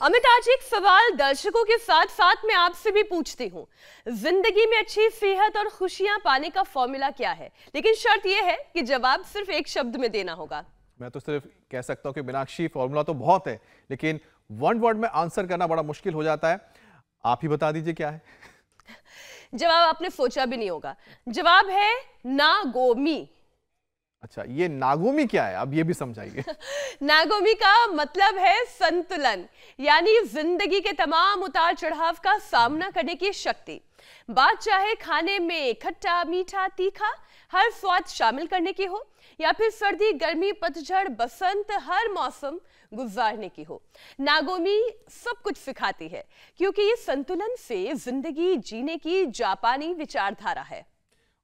अमित, आज एक सवाल दर्शकों के साथ साथ मैं आपसे भी पूछती हूँ। जिंदगी में अच्छी सेहत और खुशियां पाने का फॉर्मूला क्या है? लेकिन शर्त यह है कि जवाब सिर्फ एक शब्द में देना होगा। मैं तो सिर्फ कह सकता हूँ कि मीनाक्षी, फॉर्मूला तो बहुत है, लेकिन वन वर्ड में आंसर करना बड़ा मुश्किल हो जाता है। आप ही बता दीजिए क्या है। जवाब आपने सोचा भी नहीं होगा। जवाब है नागोमी। अच्छा, ये नागोमी क्या है, अब ये भी समझाइए। नागोमी का मतलब है संतुलन, यानी जिंदगी के तमाम उतार चढ़ाव का सामना करने की शक्ति। बात चाहे खाने में खट्टा मीठा तीखा हर स्वाद शामिल करने की हो, या फिर सर्दी गर्मी पतझड़ बसंत हर मौसम गुजारने की हो, नागोमी सब कुछ सिखाती है, क्योंकि ये संतुलन से जिंदगी जीने की जापानी विचारधारा है।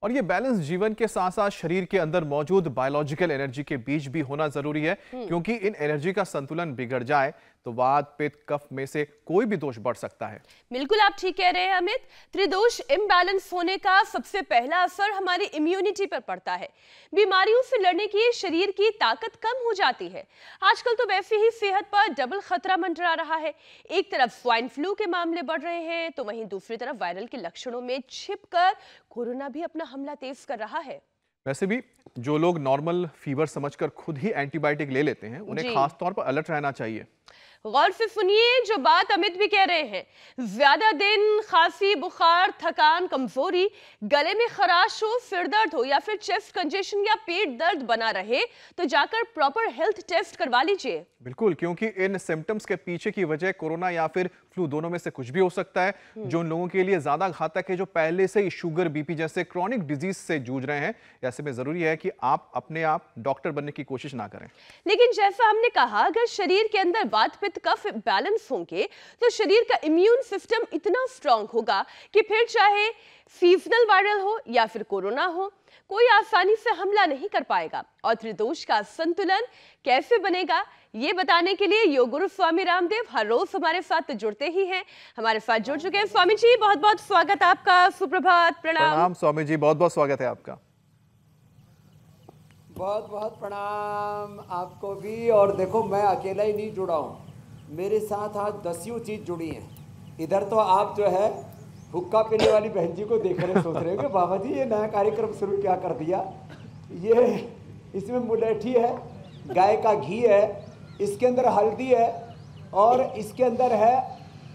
और ये बैलेंस जीवन के साथ साथ शरीर के अंदर मौजूद बायोलॉजिकल एनर्जी के बीच भी होना जरूरी है, क्योंकि इन एनर्जी का संतुलन बिगड़ जाए तो वात पित्त कफ में से कोई भी दोष बढ़ सकता है। बिल्कुल आप ठीक कह रहे हैं अमित। त्रिदोष इम्बैलेंस होने का सबसे पहला असर हमारी इम्यूनिटी पर पड़ता है। बीमारियों से लड़ने की शरीर की ताकत कम हो जाती है। आजकल तो वैसे ही सेहत पर डबल खतरा मंडरा रहा है। एक तरफ स्वाइन फ्लू के मामले बढ़ रहे हैं, तो वहीं दूसरी तरफ वायरल के लक्षणों में छिपकर कोरोना भी अपना हमला तेज कर रहा है। वैसे भी जो लोग नॉर्मल फीवर समझकर खुद ही एंटीबायोटिक ले लेते हैं, उन्हें खास तौर पर अलर्ट रहना चाहिए। गौर से सुनिए जो बात अमित भी कह रहे हैं। ज्यादा दिन खांसी बुखार थकान कमजोरी गले में खराश हो सिर दर्द हो या फिर चेस्ट कंजेशन या पेट दर्द बना रहे तो जाकर प्रॉपर हेल्थ टेस्ट करवा लीजिए। बिल्कुल, क्योंकि इन सिम्टम्स के पीछे की वजह कोरोना या फिर फ्लू दोनों में से कुछ भी हो सकता है, जो उन लोगों के लिए ज्यादा घातक है जो पहले से ही शुगर बीपी जैसे क्रॉनिक डिजीज से जूझ रहे हैं। ऐसे में जरूरी है कि आप अपने आप डॉक्टर बनने की कोशिश ना करें। लेकिन जैसा हमने कहा, अगर शरीर के अंदर वात पित्त कफ बैलेंस होंगे तो शरीर का इम्यून सिस्टम इतना स्ट्रांग होगा कि फिर चाहे सीजनल वायरल हो या फिर कोरोना हो, कोई आसानी से हमला नहीं कर पाएगा। और त्रिदोष का संतुलन कैसे बनेगा, ये बताने के लिए योग गुरु स्वामी रामदेव हर रोज हमारे साथ तो जुड़ते ही हैं। हमारे साथ जुड़ चुके हैं स्वामी जी, बहुत बहुत स्वागत आपका। सुप्रभात, प्रणाम स्वामी जी, बहुत बहुत स्वागत है आपका। बहुत बहुत प्रणाम आपको भी। और देखो, मैं अकेला ही नहीं जुड़ा हूँ, मेरे साथ आज 10 चीज जुड़ी हैं। इधर तो आप जो है हुक्का पीने वाली बहन जी को देख रहे सोच रहे हो कि बाबा जी ये नया कार्यक्रम शुरू क्या कर दिया। ये इसमें मुलेठी है, गाय का घी है, इसके अंदर हल्दी है और इसके अंदर है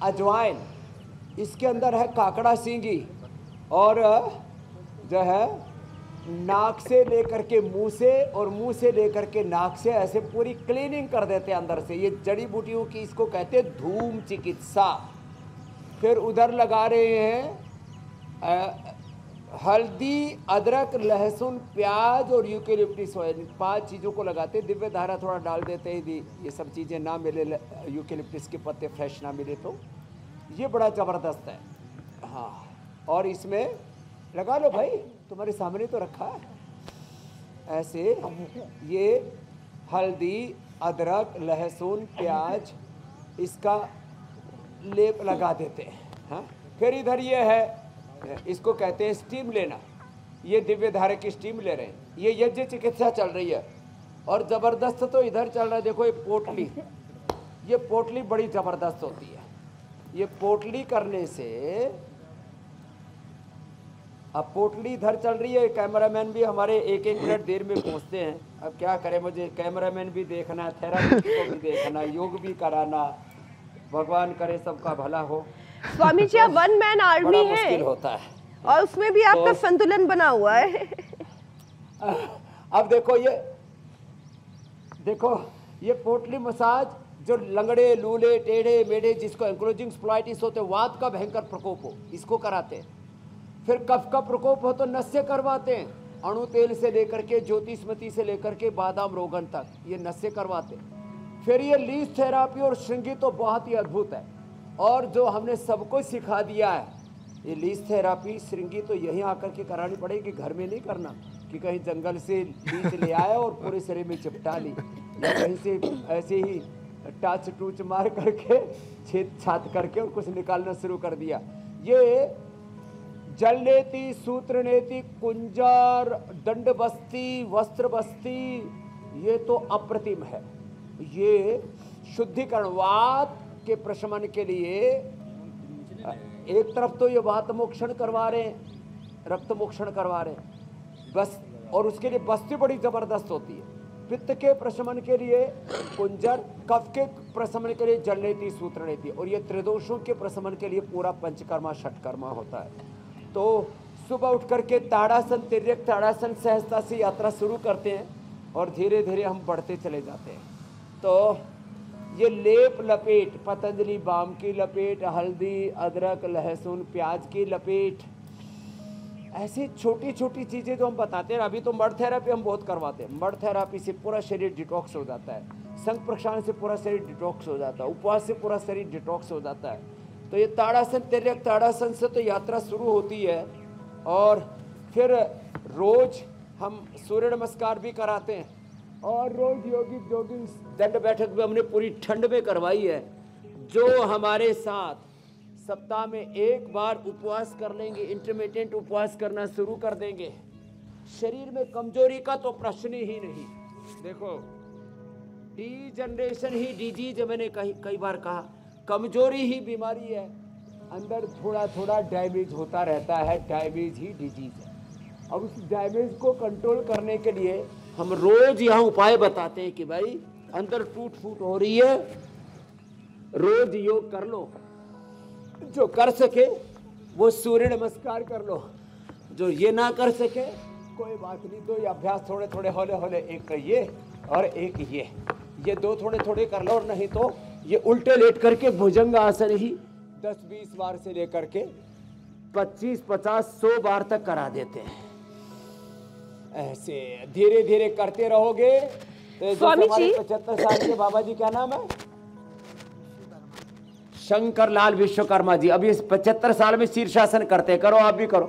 अजवाइन, इसके अंदर है काकड़ा सींगी और जो है नाक से लेकर के मुंह से और मुंह से लेकर के नाक से ऐसे पूरी क्लीनिंग कर देते हैं अंदर से। ये जड़ी बूटियों की इसको कहते हैं धूम चिकित्सा। फिर उधर लगा रहे हैं हल्दी अदरक लहसुन प्याज और यूकेलिप्टिस ऑयल, 5 चीज़ों को लगाते हैं। दिव्य धारा थोड़ा डाल देते हैं, ये सब चीज़ें ना मिले, यूकेलिप्टिस के पत्ते फ्रेश ना मिले तो ये बड़ा ज़बरदस्त है। हाँ, और इसमें लगा लो भाई, तुम्हारे सामने तो रखा है ऐसे। ये हल्दी अदरक लहसुन प्याज इसका लेप लगा देते हैं। हाँ, फिर इधर ये है, इसको कहते हैं स्टीम लेना। ये दिव्य धारा की स्टीम ले रहे हैं। ये यज्ञ चिकित्सा चल रही है और ज़बरदस्त तो इधर चल रहा है। देखो ये पोटली, ये पोटली बड़ी ज़बरदस्त होती है। ये पोटली करने से, अब पोटली इधर चल रही है। कैमरामैन भी हमारे 1-1 मिनट देर में पहुंचते हैं। अब क्या करें, मुझे कैमरामैन भी देखना, थेरापी को भी देखना, योग भी कराना। भगवान करे सबका भला हो। स्वामी जी, आप वन मैन आर्मी है, मुश्किल होता है और उसमें भी आपका संतुलन बना हुआ है। अब देखो ये पोटली मसाज, जो लंगड़े लूले टेढ़े मेढ़े जिसको एंक्लोजिंग स्प्लाइटिस होते, वात का भयंकर प्रकोप हो, इसको कराते हैं। फिर कफ का प्रकोप हो तो नस्य करवाते हैं, अणु तेल से लेकर के ज्योतिष्मती से लेकर के बादाम रोगन तक ये नस्य करवाते हैं। फिर ये लीज थेरापी और श्रृंगी तो बहुत ही अद्भुत है, और जो हमने सबको सिखा दिया है ये लीज थेरापी श्रृंगी तो यहीं आकर के करानी पड़ेगी, घर में नहीं करना कि कहीं जंगल से लीज ले आया और पूरे शरीर में चिपटा ली, या कहीं से ऐसे ही टाच टूच मार करके छेद छात करके और कुछ निकालना शुरू कर दिया। ये जल नेति सूत्र नेति कुंजर दंड बस्ती वस्त्र बस्ती, ये तो अप्रतिम है। ये शुद्धिकरण वात के प्रशमन के लिए एक तरफ तो ये वात मोक्षण करवा रहे हैं, रक्त मोक्षण करवा रहे हैं बस, और उसके लिए बस्ती बड़ी जबरदस्त होती है। पित्त के प्रशमन के लिए कुंजर, कफ के प्रशमन के लिए जल नीति, सूत्र नीति, और ये त्रिदोषों के प्रशमन के लिए पूरा पंचकर्मा षटकर्मा होता है। तो सुबह उठ करके ताड़ासन, तिर्यक ताड़ासन सहजता से यात्रा शुरू करते हैं और धीरे धीरे हम बढ़ते चले जाते हैं। तो ये लेप लपेट, पतंजलि बाम की लपेट, हल्दी, अदरक, लहसुन, प्याज की लपेट, ऐसी छोटी छोटी चीज़ें जो हम बताते हैं। अभी तो मड थेरेपी हम बहुत करवाते हैं। मड थेरेपी से पूरा शरीर डिटॉक्स हो जाता है, संघ प्रक्षालन से पूरा शरीर डिटॉक्स हो जाता है, उपवास से पूरा शरीर डिटॉक्स हो जाता है। तो ये ताड़ासन, तिर्यक ताड़ासन से तो यात्रा शुरू होती है। और फिर रोज हम सूर्य नमस्कार भी कराते हैं, और रोज योगी जोगिंग दंड बैठक भी हमने पूरी ठंड में करवाई है। जो हमारे साथ सप्ताह में एक बार उपवास कर लेंगे, इंटरमिटेंट उपवास करना शुरू कर देंगे, शरीर में कमजोरी का तो प्रश्न ही नहीं। देखो, डी जनरेशन ही डिजीज, मैंने कई बार कहा, कमजोरी ही बीमारी है। अंदर थोड़ा थोड़ा डैमेज होता रहता है, डैमेज ही डिजीज है। अब उस डैमेज को कंट्रोल करने के लिए हम रोज यहाँ उपाय बताते हैं कि भाई अंदर टूट फूट हो रही है, रोज योग कर लो, जो कर सके वो सूर्य नमस्कार कर लो, जो ये ना कर सके कोई बात नहीं, तो ये अभ्यास थोड़े थोड़े हौले हौले, एक ये और एक ये दो थोड़े थोड़े कर लो। और नहीं तो ये उल्टे लेट करके भुजंग आसन ही 10-20 बार से लेकर के 25-50-100 बार तक करा देते हैं। ऐसे धीरे धीरे करते रहोगे तो स्वामी जी, 75 साल के बाबा जी, क्या नाम है, शंकर लाल विश्वकर्मा जी, अभी 75 साल में शीर्षासन करते, करो आप भी करो।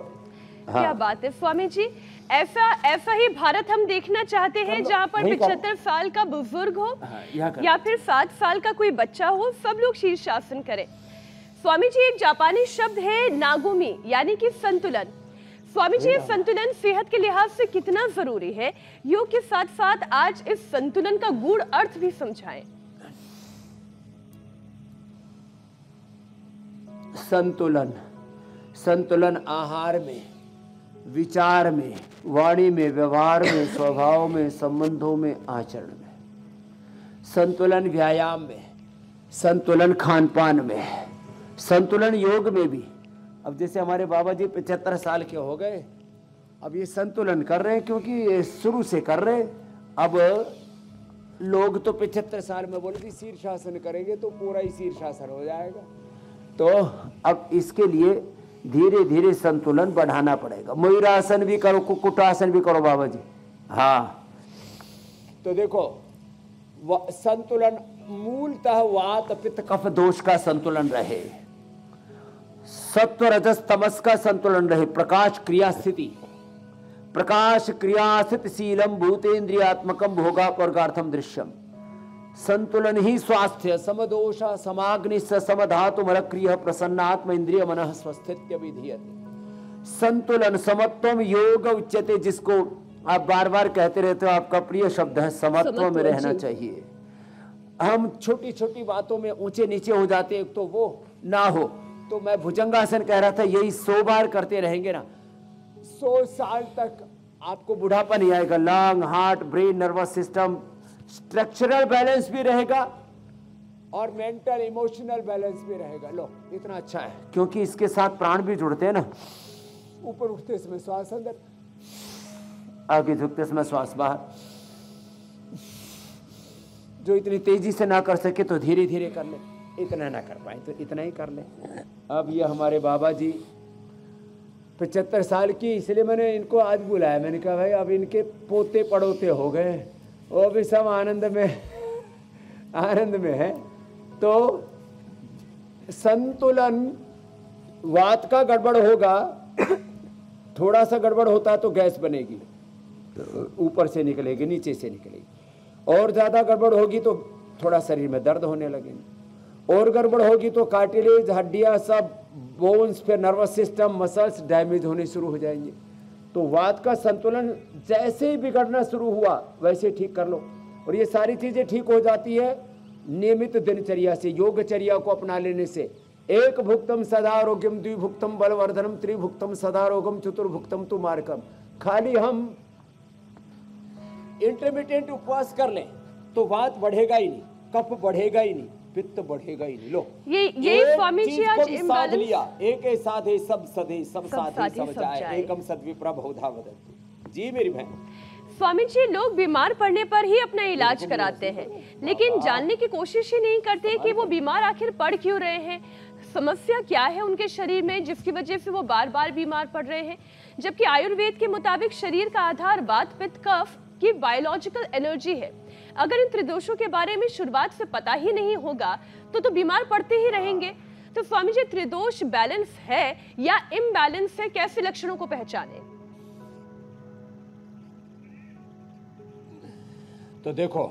हाँ। क्या बात है स्वामी जी, ऐसा ही भारत हम देखना चाहते हैं जहाँ पर 75 साल का बुजुर्ग हो, या फिर 7 साल का कोई बच्चा हो, सब लोग शीर्षासन करें। स्वामी जी, एक जापानी शब्द है नागोमी, यानी कि संतुलन। स्वामी जी, ये संतुलन सेहत के लिहाज से कितना जरूरी है? योग के साथ साथ आज इस संतुलन का गूढ़ अर्थ भी समझाएं। संतुलन, संतुलन आहार में, विचार में, वाणी में, व्यवहार में, स्वभाव में, संबंधों में, आचरण में, संतुलन व्यायाम में, संतुलन खान पान में, संतुलन योग में भी। अब जैसे हमारे बाबा जी 75 साल के हो गए, अब ये संतुलन कर रहे हैं क्योंकि शुरू से कर रहे हैं। अब लोग तो 75 साल में बोले शीर्षासन करेंगे तो पूरा ही शीर्षासन हो जाएगा। तो अब इसके लिए धीरे धीरे संतुलन बढ़ाना पड़ेगा। मयूरासन भी करो, कुक्कुटासन भी करो बाबा जी। हाँ, तो देखो संतुलन मूलतः वात पित्त कफ दोष का संतुलन रहे, सत्व रजस तमस का संतुलन रहे, प्रकाश क्रिया स्थिति, प्रकाश क्रिया स्थिति शीलम भूतेन्द्रियात्मकम भोगापर्गार्थम दृश्यम। संतुलन ही स्वास्थ्य, समदोष समाग्नि समधातु मलक्रिय प्रसन्नात्म इंद्रिय मनः स्वस्थित्य विधीयते। संतुलन समत्वम योग उच्यते, जिसको आप बार बार कहते रहते हो, आपका प्रिय शब्द है, समत्व में रहना चाहिए। हम छोटी छोटी बातों में ऊंचे नीचे हो जाते हैं, तो वो ना हो। तो मैं भुजंगासन कह रहा था, यही 100 बार करते रहेंगे ना, 100 साल तक आपको बुढ़ापा नहीं आएगा। Lung, heart, brain, nervous system, structural balance भी रहेगा और मेंटल इमोशनल बैलेंस भी रहेगा। लो, इतना अच्छा है, क्योंकि इसके साथ प्राण भी जुड़ते हैं ना। ऊपर उठते समय श्वास अंदर, आगे झुकते समय श्वास बाहर। जो इतनी तेजी से ना कर सके तो धीरे धीरे कर ले, इतना ना कर पाए तो इतना ही कर ले। अब ये हमारे बाबा जी 75 साल की, इसलिए मैंने इनको आज बुलाया। मैंने कहा भाई अब इनके पोते पड़ोते हो गए, वो भी सब आनंद में है। तो संतुलन, वात का गड़बड़ होगा, थोड़ा सा गड़बड़ होता है तो गैस बनेगी, ऊपर से निकलेगी, नीचे से निकलेगी। और ज्यादा गड़बड़ होगी तो थोड़ा शरीर में दर्द होने लगेगी, और गड़बड़ होगी तो कार्टिलेज, हड्डियां, सब बोन्स, फिर नर्वस सिस्टम, मसल्स डैमेज होने शुरू हो जाएंगे। तो वात का संतुलन जैसे ही बिगड़ना शुरू हुआ वैसे ठीक कर लो, और ये सारी चीजें ठीक हो जाती है नियमित दिनचर्या से, योगचर्या को अपना लेने से, एक भुक्तम सदारोग्यम, द्विभुक्तम बलवर्धनम, त्रिभुक्तम सदारोगम, चतुर्भुक्तम तु मार्गम। खाली हम इंटरमिटेंट उपवास कर लें तो वात बढ़ेगा ही नहीं, कफ बढ़ेगा ही नहीं, पित्त बढ़ेगा ही नहीं। लो ये स्वामी जी आज इम्बैलेंस लिया, एक साधे सब सधे, सब साधे सब जाए, एकम सद्विप्रा बहुधा वदन्ति। जी मेरी बहन। स्वामी जी, लोग बीमार पड़ने पर ही अपना इलाज कराते हैं, लेकिन जानने की कोशिश ही नहीं करते कि वो बीमार आखिर पड़ क्यों रहे हैं, समस्या क्या है उनके शरीर में जिसकी वजह से वो बार बार बीमार पड़ रहे हैं। जबकि आयुर्वेद के मुताबिक शरीर का आधार वात पित्त कफ की बायोलॉजिकल एनर्जी है। अगर इन त्रिदोषों के बारे में शुरुआत से पता ही नहीं होगा तो बीमार पड़ते ही रहेंगे। तो स्वामी जी, त्रिदोष बैलेंस है या इम्बैलेंस है, कैसे लक्षणों को पहचाने? तो देखो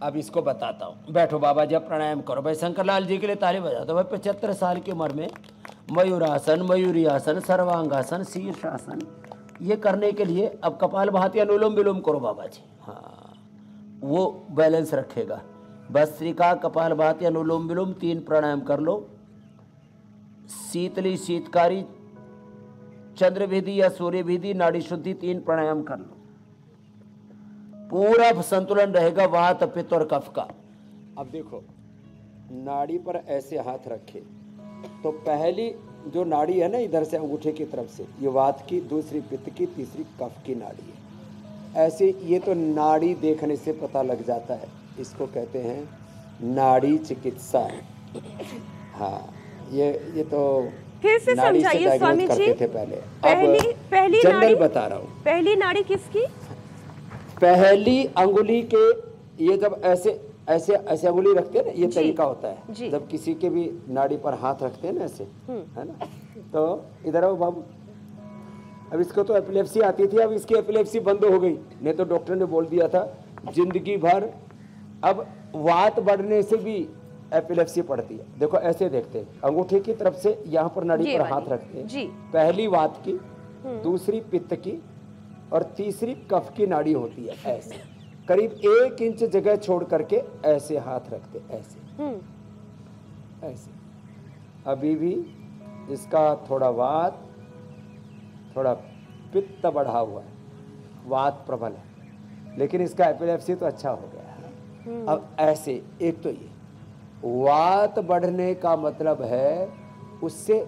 अब इसको बताता हूँ। बैठो बाबा जी, प्राणायाम करो भाई। शंकरलाल जी के लिए ताली बजा दो भाई। 75 साल की उम्र में मयूरासन, मयूरी आसन, सर्वांगासन, शीर्षासन, ये करने के लिए अब कपालभाति अनुलोम विलोम करो बाबा जी। हाँ, वो बैलेंस रखेगा। भस्त्रिका, कपालभाति, अनुलोम विलोम 3 प्राणायाम कर लो। शीतली, शीतकारी, चंद्र विधि या सूर्य विधि, नाड़ी शुद्धि 3 प्राणायाम कर लो। पूरा संतुलन रहेगा वात पित्त और कफ का। अब देखो, नाड़ी पर ऐसे हाथ रखे तो पहली जो नाड़ी है ना, इधर से अंगूठे की तरफ से, ये वात की, दूसरी पित्त की, तीसरी कफ की नाड़ी है। ऐसे ये तो नाड़ी देखने से पता लग जाता है, इसको कहते हैं नाड़ी चिकित्सा। हाँ, ये तो फिर से नाड़ी से समझाइए स्वामी डायग्नोज जी। करते थे पहले। पहली जनरल नाड़ी बता रहा हूँ। पहली नाड़ी किसकी? पहली अंगुली के, ये जब ऐसे ऐसे ऐसे अंगुली रखते हैं ना, ये तरीका होता है जब किसी के भी नाड़ी पर हाथ रखते हैं ना ऐसे, है ना। तो इधर आओ बाबू। अब इसको तो एपिलेप्सी आती थी, अब इसकी एपिलेप्सी बंद हो गई, नहीं तो डॉक्टर ने बोल दिया था जिंदगी भर। अब वात बढ़ने से भी एपिलेप्सी पड़ती है। देखो ऐसे देखते हैं, अंगूठे की तरफ से यहाँ पर नाड़ी पर हाथ रखते हैं। पहली वात की, दूसरी पित्त की और तीसरी कफ की नाड़ी होती है। ऐसे करीब 1 इंच जगह छोड़ करके ऐसे हाथ रखते, ऐसे ऐसे। अभी भी इसका थोड़ा वात, थोड़ा पित्त बढ़ा हुआ है, वात प्रबल है, लेकिन इसका एपिलेप्सी तो अच्छा हो गया है। अब ऐसे, एक तो ये वात बढ़ने का मतलब है उससे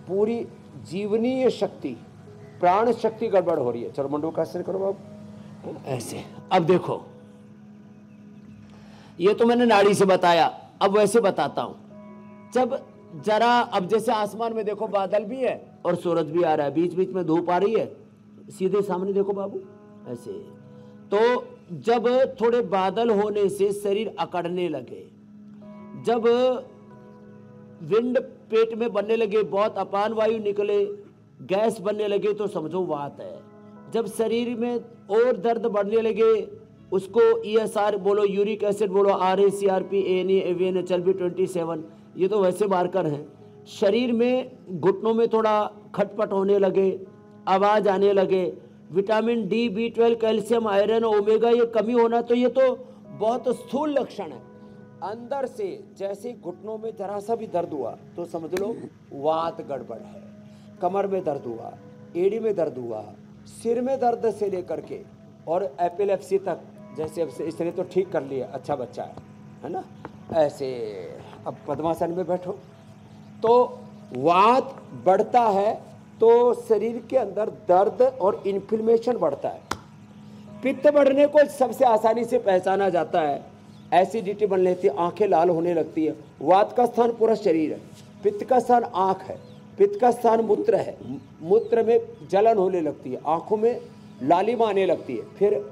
पूरी जीवनीय शक्ति, प्राण शक्ति गड़बड़ हो रही है। चलो मंडूकासन करो बाबू, ऐसे। अब देखो, ये तो मैंने नाड़ी से बताया, अब वैसे बताता हूं। जब जरा, अब जैसे आसमान में देखो बादल भी है और सूरज भी आ रहा है, बीच बीच में धूप आ रही है, सीधे सामने देखो बाबू, ऐसे। तो जब थोड़े बादल होने से शरीर अकड़ने लगे, जब विंड पेट में बनने लगे, बहुत अपान वायु निकले, गैस बनने लगे, तो समझो वात है। जब शरीर में और दर्द बढ़ने लगे, उसको ESR बोलो, यूरिक एसिड बोलो, RA, CRP, ANA, AVN, HLB 27, ये तो वैसे मार्कर हैं। शरीर में घुटनों में थोड़ा खटपट होने लगे, आवाज आने लगे, vitamin D, B12, calcium, iron, omega ये कमी होना, तो ये तो बहुत स्थूल लक्षण है। अंदर से जैसे घुटनों में जरा सा भी दर्द हुआ तो समझ लो वात गड़बड़ है। कमर में दर्द हुआ, एड़ी में दर्द हुआ, सिर में दर्द से लेकर के और एपिलेप्सी तक, जैसे अब इसने तो ठीक कर लिया, अच्छा बच्चा है ना। ऐसे अब पद्मासन में बैठो, तो वात बढ़ता है तो शरीर के अंदर दर्द और इन्फ्लेमेशन बढ़ता है। पित्त बढ़ने को सबसे आसानी से पहचाना जाता है, एसिडिटी बनने से आंखें लाल होने लगती है। वात का स्थान पूरा शरीर है, पित्त का स्थान आंख है, पित्त का स्थान मूत्र है, मूत्र में जलन होने लगती है, आंखों में लालिमा आने लगती है, फिर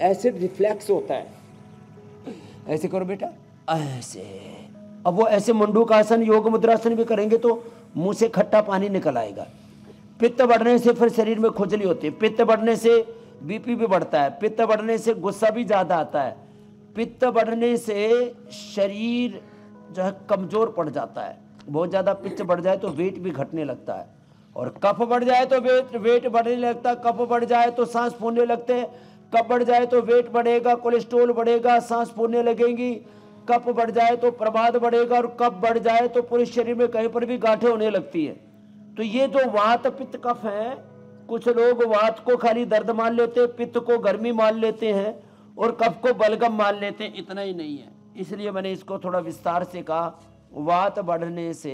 एसिड रिफ्लेक्स होता है। ऐसे करो बेटा, ऐसे। अब वो ऐसे मंडूकासन, योग मुद्रासन भी करेंगे तो मुंह से खट्टा पानी निकल आएगा। पित्त बढ़ने से फिर शरीर में खुजली होती है, पित्त बढ़ने से बीपी भी बढ़ता है, पित्त बढ़ने से गुस्सा भी ज्यादा आता है, पित्त बढ़ने से शरीर जो है कमजोर पड़ जाता है। बहुत ज्यादा पित्त बढ़ जाए तो वेट भी घटने लगता है, और कफ बढ़ जाए तो वेट बढ़ने लगता है, कफ बढ़ जाए तो सांस फूलने लगते हैं, कफ बढ़ जाए तो वेट बढ़ेगा, कोलेस्ट्रॉल बढ़ेगा, सांस फूलने लगेंगी, कफ बढ़ जाए तो प्रमाद बढ़ेगा, और कफ बढ़ जाए तो पूरे शरीर में कहीं पर भी गांठें होने लगती है। तो ये जो वात पित्त कफ है, कुछ लोग वात को खाली दर्द मान लेते हैं, पित्त को गर्मी मान लेते हैं, और कफ को बलगम मान लेते हैं। इतना ही नहीं है, इसलिए मैंने इसको थोड़ा विस्तार से कहा। वात बढ़ने से,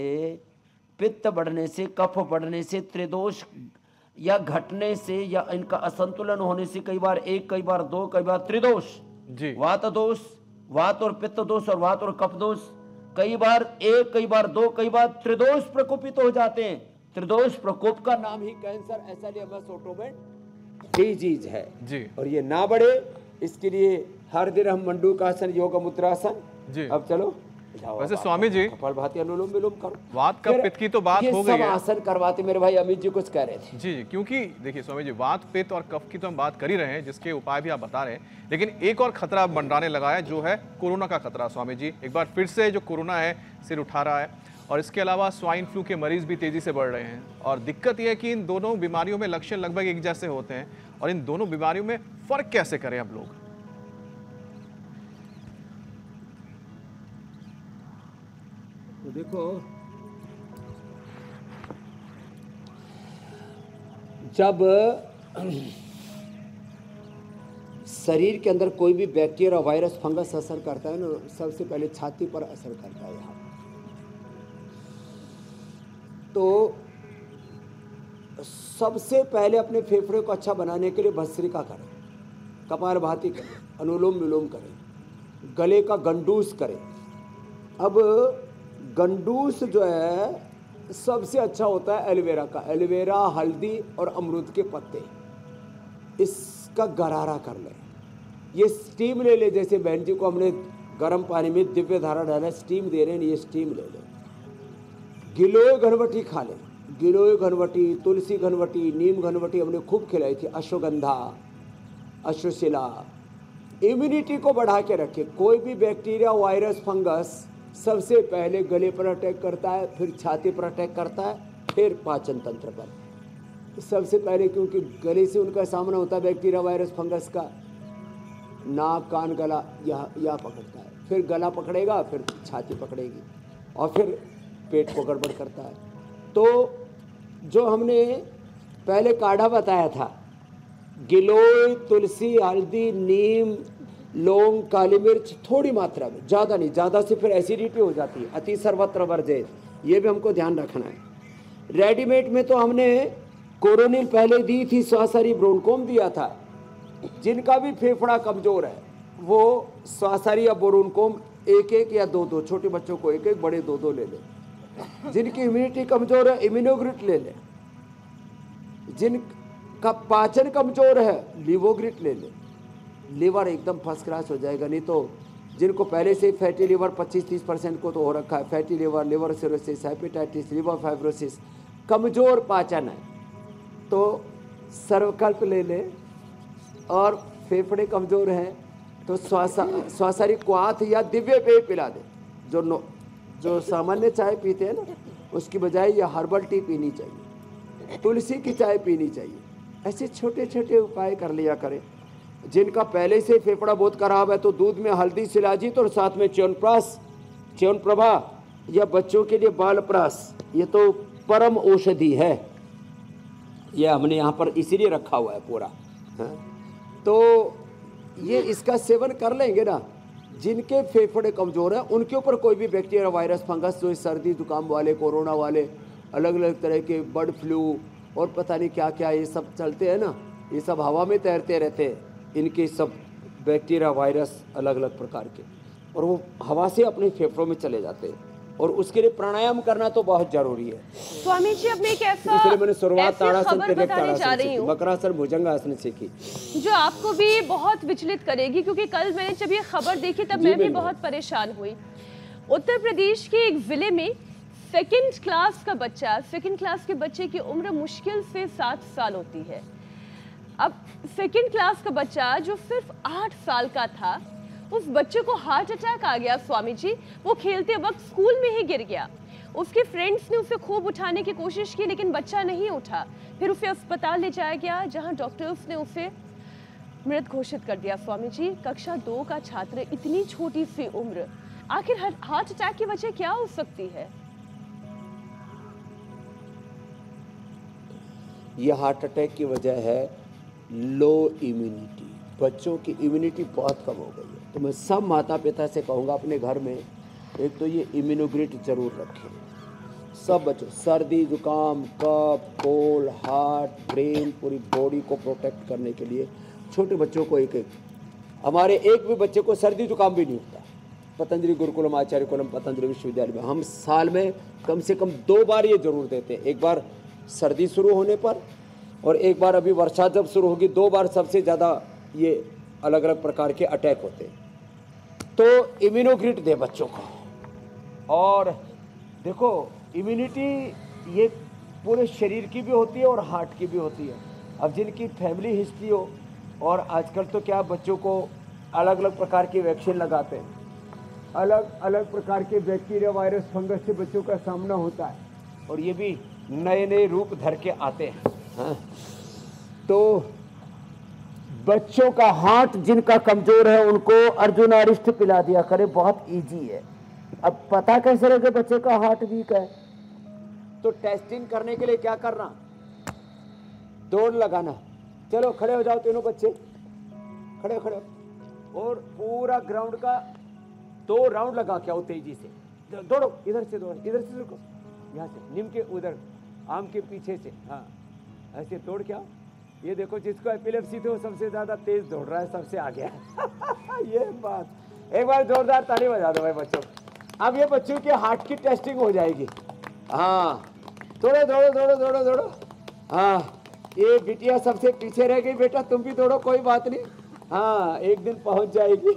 पित्त बढ़ने से, कफ बढ़ने से, त्रिदोष या घटने से, या इनका असंतुलन होने से, कई बार एक, कई बार दो, कई बार त्रिदोष जी। वात दोष, वात और पित्त दोष और वात और कफ दोष, कई बार एक, कई बार दो, कई बार त्रिदोष प्रकोपित हो जाते हैं। त्रिदोष प्रकोप का नाम ही कैंसर, ऐसा लियमस ऑटोमेट डिजीज है जी। और ये ना बढ़े, इसके लिए हर दिन हम मंडूकासन, योग मुद्रासन। जी। अब चलो वैसे स्वामी जी, कपालभाति, अनुलोम विलोम करो। वात का पित्त की तो बात हो गई ये सब है आसन करवाते, मेरे भाई अमित जी कुछ कह रहे थे। जी। क्योंकि देखिए स्वामी जी, वात पित्त और कफ की तो हम बात कर ही रहे हैं, जिसके उपाय भी आप बता रहे हैं, लेकिन एक और खतरा मंडराने लगा है, जो है कोरोना का खतरा। स्वामी जी, एक बार फिर से जो कोरोना है सिर उठा रहा है, और इसके अलावा स्वाइन फ्लू के मरीज भी तेजी से बढ़ रहे हैं। और दिक्कत यह है कि इन दोनों बीमारियों में लक्षण लगभग एक जैसे होते हैं, और इन दोनों बीमारियों में फर्क कैसे करें अब लोग? तो देखो, जब शरीर के अंदर कोई भी बैक्टीरिया, वायरस, फंगस असर करता है ना, सबसे पहले छाती पर असर करता है। यहाँ तो सबसे पहले अपने फेफड़े को अच्छा बनाने के लिए भस्त्रिका करें, कपालभाति करें, अनुलोम विलोम करें, गले का गंडूस करें। अब गंडूस जो है सबसे अच्छा होता है एलोवेरा का, एलोवेरा, हल्दी और अमरूद के पत्ते, इसका गरारा कर लें। ये स्टीम ले ले, जैसे बहन जी को हमने गर्म पानी में दिव्य धारा डाला, स्टीम दे रहे हैं, ये स्टीम ले लें। गिलोय घनवटी खा लें, गिलोय घनवटी, तुलसी घनवटी, नीम घनवटी हमने खूब खिलाई थी, अश्वगंधा, अश्वशिला। इम्यूनिटी को बढ़ा के रखे। कोई भी बैक्टीरिया, वायरस, फंगस सबसे पहले गले पर अटैक करता है, फिर छाती पर अटैक करता है, फिर पाचन तंत्र पर सबसे पहले, क्योंकि गले से उनका सामना होता है बैक्टीरिया, वायरस, फंगस का। नाक, कान, गला यह पकड़ता है, फिर गला पकड़ेगा, फिर छाती पकड़ेगी, और फिर पेट को गड़बड़ करता है। तो जो हमने पहले काढ़ा बताया था, गिलोय, तुलसी, हल्दी, नीम, लौंग, काली मिर्च, थोड़ी मात्रा में, ज़्यादा नहीं, ज़्यादा से फिर एसिडिटी हो जाती है। अति सर्वत्र वर्जित, ये भी हमको ध्यान रखना है। रेडीमेड में तो हमने कोरोनिल पहले दी थी, स्वासारी ब्रोनकोम दिया था। जिनका भी फेफड़ा कमज़ोर है वो स्वासारी या ब्रोनकोम एक एक या दो दो, छोटे बच्चों को एक एक, बड़े दो दो ले लें। जिनकी इम्यूनिटी कमज़ोर है इम्यूनोग्रिट ले लें। जिनका पाचन कमज़ोर है लिवोग्रिट ले लें। लीवर एकदम फर्स्ट क्लास हो जाएगा। नहीं तो जिनको पहले से फैटी लीवर 25-30% को तो हो रखा है, fatty liver, liver cirrhosis, hepatitis, liver fibrosis, कमज़ोर पाचन है तो सर्वकल्प ले लें। और फेफड़े कमज़ोर हैं तो स्वासारी क्वाथ या दिव्य पेय पिला दें। जो सामान्य चाय पीते हैं ना, उसकी बजाय या हर्बल टी पीनी चाहिए, तुलसी की चाय पीनी चाहिए। ऐसे छोटे छोटे उपाय कर लिया करें। जिनका पहले से फेफड़ा बहुत खराब है तो दूध में हल्दी, शिलाजीत और साथ में च्यवनप्राश, च्यवनप्रभा या बच्चों के लिए बालप्राश, ये तो परम औषधि है। ये हमने यहाँ पर इसीलिए रखा हुआ है पूरा। हाँ? तो ये इसका सेवन कर लेंगे ना, जिनके फेफड़े कमज़ोर हैं उनके ऊपर कोई भी बैक्टीरिया, वायरस, फंगस, जो सर्दी जुकाम वाले, कोरोना वाले, अलग अलग तरह के बर्ड फ्लू और पता नहीं क्या क्या ये सब चलते हैं ना, ये सब हवा में तैरते रहते हैं। इनके सब बैक्टीरिया, वायरस अलग अलग प्रकार के, और वो हवा से अपने फेफड़ों में चले जाते हैं। और उसके लिए प्राणायाम करना तो बहुत जरूरी है। स्वामी जी, अब मैं एक इसलिए मैंने शुरुआत ताड़ासन, ताड़ासन, वक्रासन, भुजंगासन सीखी, जो आपको भी बहुत विचलित करेगी, क्योंकि कल मैंने जब ये खबर देखी तब मैं भी बहुत परेशान हुई। उत्तर प्रदेश के एक जिले में सेकंड क्लास के बच्चे की उम्र मुश्किल से 7 साल होती है। अब सेकंड क्लास का बच्चा जो सिर्फ 8 साल का था, उस बच्चे को हार्ट अटैक आ गया। स्वामी जी, वो खेलते वक्त स्कूल में ही गिर गया। उसके फ्रेंड्स ने उसे खूब उठाने की कोशिश की, लेकिन बच्चा नहीं उठा। फिर उसे अस्पताल ले जाया गया, जहां डॉक्टर्स ने उसे मृत घोषित कर दिया। स्वामी जी, कक्षा 2 का छात्र, इतनी छोटी सी उम्र। आखिर हार्ट अटैक की वजह क्या हो सकती है? ये हार्ट अटैक की वजह है लो इम्यूनिटी। बच्चों की इम्यूनिटी बहुत कम हो गई है। तो मैं सब माता पिता से कहूँगा अपने घर में एक तो ये इम्यूनोग्रिड जरूर रखें। सब बच्चों, सर्दी जुकाम कफ कोल्ड हार्ट ब्रेन पूरी बॉडी को प्रोटेक्ट करने के लिए छोटे बच्चों को एक हमारे एक भी बच्चे को सर्दी जुकाम भी नहीं होता। पतंजलि गुरुकुलम आचार्य कुलम पतंजलि विश्वविद्यालय में हम साल में कम से कम 2 बार ये जरूर देते हैं। एक बार सर्दी शुरू होने पर और एक बार अभी वर्षा जब शुरू होगी। 2 बार सबसे ज़्यादा ये अलग अलग प्रकार के अटैक होते हैं। तो इम्यूनोग्रिड दे बच्चों को। और देखो इम्यूनिटी ये पूरे शरीर की भी होती है और हार्ट की भी होती है। अब जिनकी फैमिली हिस्ट्री हो, और आजकल तो क्या बच्चों को अलग अलग प्रकार की वैक्सीन लगाते हैं, अलग अलग प्रकार के बैक्टीरिया वायरस फंगस से बच्चों का सामना होता है और ये भी नए नए रूप धर के आते हैं। हाँ। तो बच्चों का हार्ट जिनका कमजोर है उनको अर्जुनारिष्ट पिला दिया करे, बहुत इजी है। अब पता कैसे लगे बच्चे का हार्ट वीक है? तो टेस्टिंग करने के लिए क्या करना, दौड़ लगाना। चलो खड़े हो जाओ तीनों बच्चे, खड़े खड़े, और पूरा ग्राउंड का 2 राउंड लगा के आओ तेजी से। दौड़ो, इधर से दौड़ो, इधर से रुको, यहाँ से नीम के उधर आम के पीछे से, हाँ ऐसे दौड़ के आओ। ये देखो जिसको एपिलेप्सी थे वो सबसे ज्यादा तेज दौड़ रहा है, सबसे आगे है। ये बात, एक बार जोरदार ताली बजा दो भाई बच्चों। अब ये बच्चों के हार्ट की टेस्टिंग हो जाएगी। हाँ दौड़ो दौड़ो दौड़ो दौड़ो दौड़ो। हाँ ये बिटिया सबसे पीछे रह गई, बेटा तुम भी दौड़ो, कोई बात नहीं, हाँ एक दिन पहुंच जाएगी।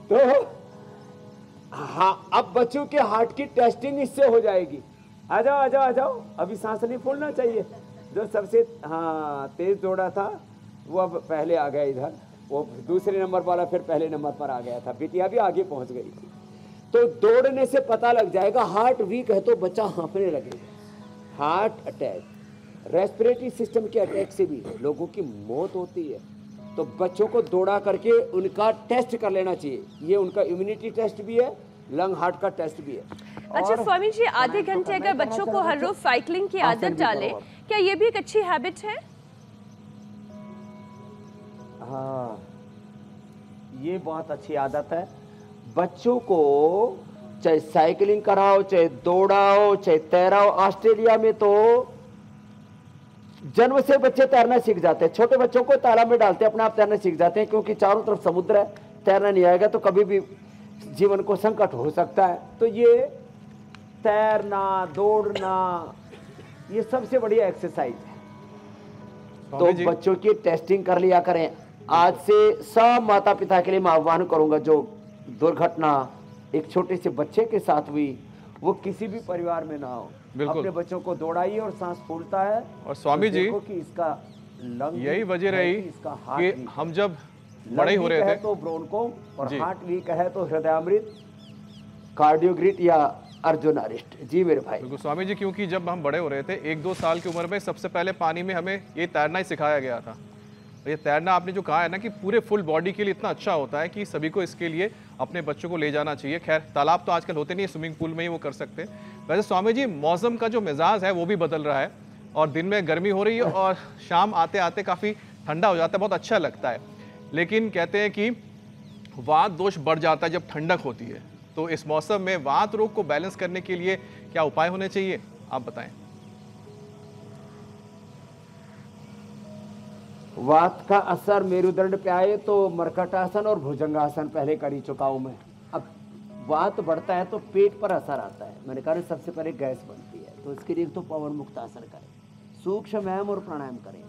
तो हाँ अब बच्चों के हार्ट की टेस्टिंग इससे हो जाएगी। आ जाओ आ जाओ आ जाओ, अभी सांस नहीं फूलना चाहिए। जो सबसे हाँ तेज दौड़ा था वो अब पहले आ गया इधर, वो दूसरे नंबर वाला फिर पहले नंबर पर आ गया था, बिटिया भी आगे पहुंच गई। तो दौड़ने से पता लग जाएगा हार्ट वीक है तो बच्चा हाँफने लगेगा। हार्ट अटैक, रेस्पिरेटरी सिस्टम के अटैक से भी लोगों की मौत होती है। तो बच्चों को दौड़ा करके उनका टेस्ट कर लेना चाहिए। ये उनका इम्यूनिटी टेस्ट भी है, लंग हार्ट का टेस्ट भी है। अच्छा स्वामी जी, आधे घंटे अगर बच्चों को हर रोज साइकिलिंग की आदत डालें, क्या ये भी एक अच्छी हैबिट है? हाँ ये बहुत अच्छी आदत है। बच्चों को चाहे साइकिलिंग कराओ, चाहे दौड़ाओ, चाहे तैराओ। ऑस्ट्रेलिया में तो जन्म से बच्चे तैरना सीख जाते हैं। छोटे बच्चों को तालाब में डालते हैं, अपने आप तैरना सीख जाते हैं, क्योंकि चारों तरफ समुद्र है, तैरना नहीं आएगा तो कभी भी जीवन को संकट हो सकता है। तो ये तैरना दौड़ना ये सबसे बढ़िया एक्सरसाइज है। तो बच्चों की टेस्टिंग कर लिया करें। आज से सब माता पिता के लिए मैं आह्वान करूंगा, जो दुर्घटना एक छोटे से बच्चे के साथ हुई वो किसी भी परिवार में ना हो। अपने बच्चों को दौड़ाइए और सांस फूलता है। और स्वामी जी कि इसका लंग यही वजह रही कि हम जब बड़े हो रहे थे तो ब्रोंको, और हार्ट वीक है तो हृदयामृत, कार्डियोग्रिड या अर्जुनारिष्ट। जी मेरे भाई। बिल्कुल स्वामी जी, क्योंकि जब हम बड़े हो रहे थे 1-2 साल की उम्र में सबसे पहले पानी में हमें ये तैरना ही सिखाया गया था। ये तैरना आपने जो कहा है ना कि पूरे फुल बॉडी के लिए इतना अच्छा होता है कि सभी को इसके लिए अपने बच्चों को ले जाना चाहिए। खैर तालाब तो आजकल होते नहीं है, स्विमिंग पूल में ही वो कर सकते हैं। वैसे स्वामी जी मौसम का जो मिजाज है वो भी बदल रहा है और दिन में गर्मी हो रही है और शाम आते आते काफ़ी ठंडा हो जाता है, बहुत अच्छा लगता है। लेकिन कहते हैं कि वात दोष बढ़ जाता है जब ठंडक होती है। तो इस मौसम में वात रोग को बैलेंस करने के लिए क्या उपाय होने चाहिए, आप बताएं। वात का असर मेरुदंड पे आए तो मर्कटासन और भुजंगासन पहले कर ही चुका हूं मैं। अब वात बढ़ता है तो पेट पर असर आता है। मैंने कहा सबसे पहले गैस बनती है, तो इसके लिए तो पवन मुक्त आसन करें, सूक्ष्म व्यायाम और प्राणायाम करें।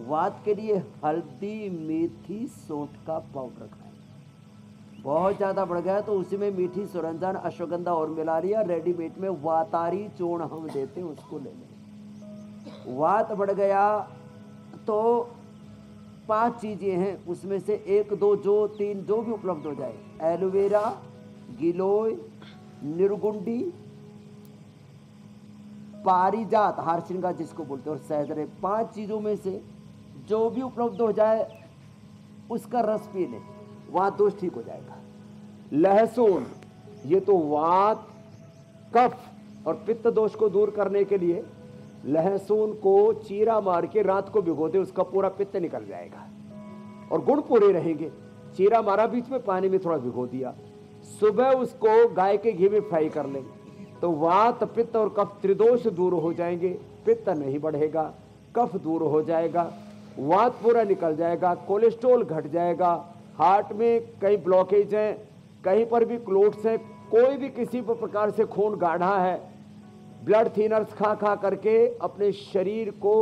वात के लिए हल्दी मेथी सौंठ का पाउडर खाएं। बहुत ज़्यादा बढ़ गया तो उसी में मीठी सुरंजन अश्वगंधा और मिला लिया। रेडीमेड में वातारी चूर्ण हम देते हैं, उसको ले लें। वात बढ़ गया तो 5 चीज़ें हैं, उसमें से 1 2 जो 3 जो भी उपलब्ध हो जाए, एलोवेरा, गिलोय, निर्गुंडी, पारिजात, हारसिंगा जिसको बोलते हैं, और सहजरे। 5 चीज़ों में से जो भी उपलब्ध हो जाए उसका रस पी लें, वहाँ दोष ठीक हो जाएगा। लहसुन, ये तो वात, कफ और पित्त दोष को दूर करने के लिए लहसुन को चीरा मार के रात को भिगो दे, उसका पूरा पित्त निकल जाएगा और गुण पूरे रहेंगे। चीरा मारा, बीच में पानी में थोड़ा भिगो दिया, सुबह उसको गाय के घी में फ्राई कर लें तो वात, पित्त और कफ त्रिदोष दूर हो जाएंगे। पित्त नहीं बढ़ेगा, कफ दूर हो जाएगा, वात पूरा निकल जाएगा, कोलेस्ट्रॉल घट जाएगा, हार्ट में कहीं ब्लॉकेज है, कहीं पर भी क्लोट्स हैं, कोई भी किसी भी प्रकार से खून गाढ़ा है, ब्लड थिनर्स खा खा करके अपने शरीर को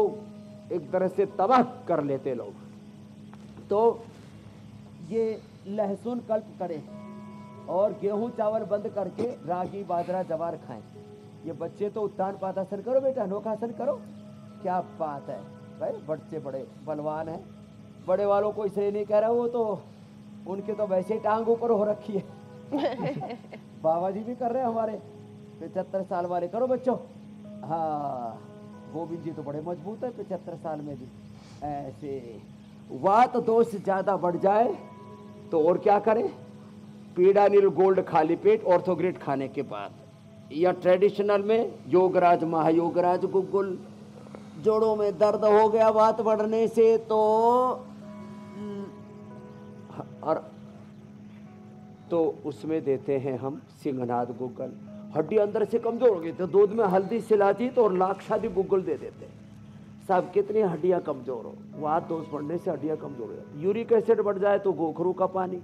एक तरह से तबाह कर लेते लोग। तो ये लहसुन कल्प करें और गेहूं चावल बंद करके रागी बाजरा जवार खाएं। ये बच्चे तो उत्तान पादासन करो बेटा, नौकासन करो, क्या बात है भाई, बच्चे बड़े बलवान हैं। बड़े वालों को इसलिए नहीं कह रहा, वो तो उनके तो वैसे ही टांग ऊपर हो रखी है। बाबा जी भी कर रहे हैं हमारे 75 साल वाले, करो बच्चों। हाँ, गोविंद जी तो बड़े मजबूत है 75 साल में भी। ऐसे वात दोष ज्यादा बढ़ जाए तो और क्या करें, पीडानिल गोल्ड खाली पेट ऑर्थोग्रेट खाने के बाद, या ट्रेडिशनल में योगराज महायोगराज गुग्गुल। जोड़ों में दर्द हो गया वात बढ़ने से तो और तो उसमें देते हैं हम सिंहनाद गुग्गल। हड्डी अंदर से कमजोर हो गई तो दूध में हल्दी शिलाजीत और लाक्षादी गुग्गल दे देते हैं। साहब कितनी हड्डियां कमजोर हो, वात दोष बढ़ने से हड्डियां कमजोर हो जाती। यूरिक एसिड बढ़ जाए तो गोखरू का पानी,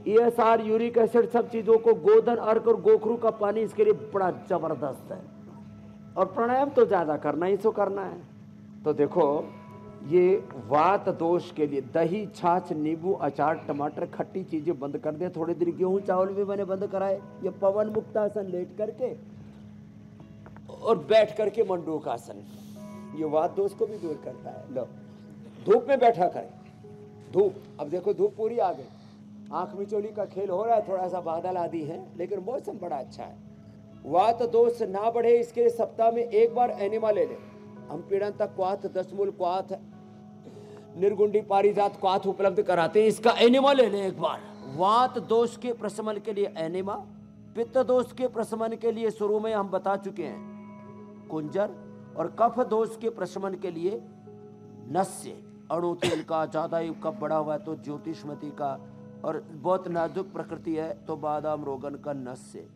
ESR, यूरिक एसिड, सब चीजों को गोधन, अर्क और गोखरू का पानी इसके लिए बड़ा जबरदस्त है। और प्राणायाम तो ज्यादा करना ही सो करना है। तो देखो ये वात दोष के लिए दही, छाछ, नींबू, अचार, टमाटर, खट्टी चीजें बंद कर दे। थोड़ी देर गेहूं चावल भी मैंने बंद कराए। ये पवन मुक्तासन लेट करके और बैठ करके मंडूकासन, ये वात दोष को भी दूर करता है। लो, धूप में बैठा करें, धूप, अब देखो धूप पूरी आ गई, आंख मिचोली का खेल हो रहा है, थोड़ा सा बादल आदि है लेकिन मौसम बड़ा अच्छा है। वात दोष ना बढ़े इसके लिए सप्ताह में एक बार एनिमा ले ले। हम पीड़न तक क्वाथ, दशमूल क्वाथ, निर्गुंडी पारिजात क्वाथ उपलब्ध कराते हैं, इसका एनिमा ले ले एक बार। वात दोष के प्रशमन के लिए एनिमा, पित्त दोष के प्रशमन के लिए शुरू में हम बता चुके हैं कुंजर, और कफ दोष के प्रशमन के लिए नस्य, अणु तेल का, ज्यादा कफ बड़ा हुआ है तो ज्योतिषमती का, और बहुत नाजुक प्रकृति है तो बादाम रोगन का नस्य।